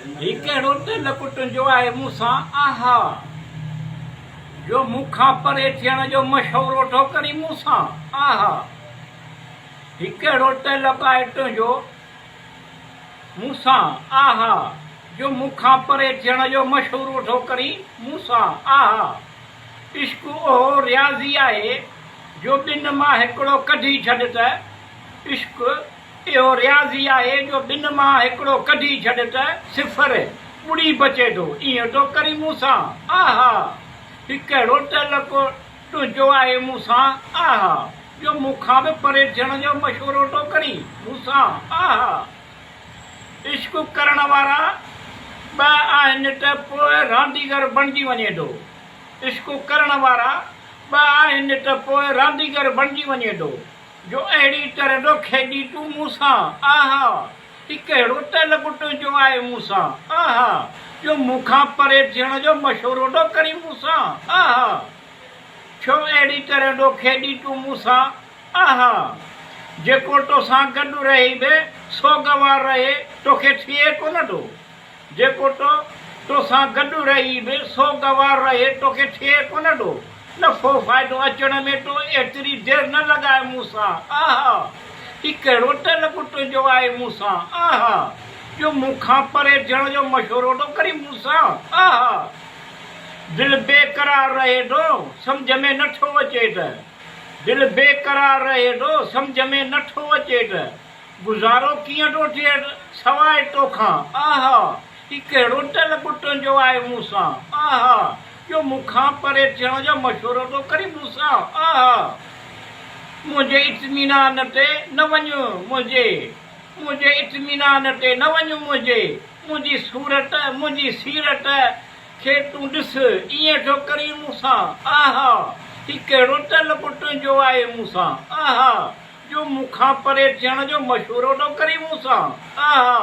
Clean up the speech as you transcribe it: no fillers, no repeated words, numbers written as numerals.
ही कहिड़ो दिल कुटुंजो आहे मूंसां आहा जो मूंखां परे थियण जो मशवरो थो करी मूंसां आहा ही कहिड़ो दिल आहे तुंहिंजो मूंसां आहा जो मूंखां परे थियण जो मशवरो थो करी मूंसां आहा इश्क ओहो रियाज़ी आहे जो ॿिनि मां हिकिड़ो कढी छॾ त इश्क इहो रियाज़ी आहे जो ॿिनि मां हिकिड़ो कढी छॾ त सिफ़र ॿुड़ी बचे थो ईअं थो करी मूंसां आहा ही कहिड़ो दिल को तुंहिंजो आहे मूंसां आहा जो मूंखां बि परे थियण जो मशवरो थो करी मूंसां आहा इश्क करण वारा ॿ आहिनि त पोइ रांदीगर बणिजी वञे थो इश्क करण वारा ॿ आहिनि त पोइ रांदीगर बणिजी वञे थो जो अहिड़ी तरह थो खेॾी तूं मूंसां आहा ही कहिड़ो दिल तुंहिंजो आहे मूंसां आहा जो मूंखां परे थियण जो मशवरो थो करी मूंसां आहा छो अहिड़ी तरह थो खेॾी तूं मूंसां आहा जेको तोसां गॾु रही बि सो गवार रहे तोखे थिए कोन थो जेको तोसां गॾु रही बि सो गवार रहे तोखे थिए कोन थो नफ़ो फ़ाइदो अचण में तो एतिरी देरि न लॻाए मूंसां आहा ही कहिड़ो दिल तुंहिंजो आहे मूंसां आहा जो मूंखां परे थियण जो मशवरो थो करी मूंसां आहा दिलि बेक़रार रहे थो सम्झ में नथो अचे त दिलि बेक़रार रहे थो सम्झ में नथो अचे त गुज़ारो कीअं थो थिए सवाइ तोखां आहा ही कहिड़ो दिल तुंहिंजो आहे मूंसां आहा जो मूंखां परे थियण जो मशवरो थो करी मूंसां आहा मुंहिंजे इत्मीनान ते न वञ मुंहिंजे इत्मीनान ते न वञ मुंहिंजी सूरत मुंहिंजी सीरत खे तूं ॾिस ईअं थो करी मूंसां आहा ही कहिड़ो दिल तुंहिंजो आहे मूंसां आहा जो मूंखां परे थियण जो मशवरो थो करी मूंसां आहा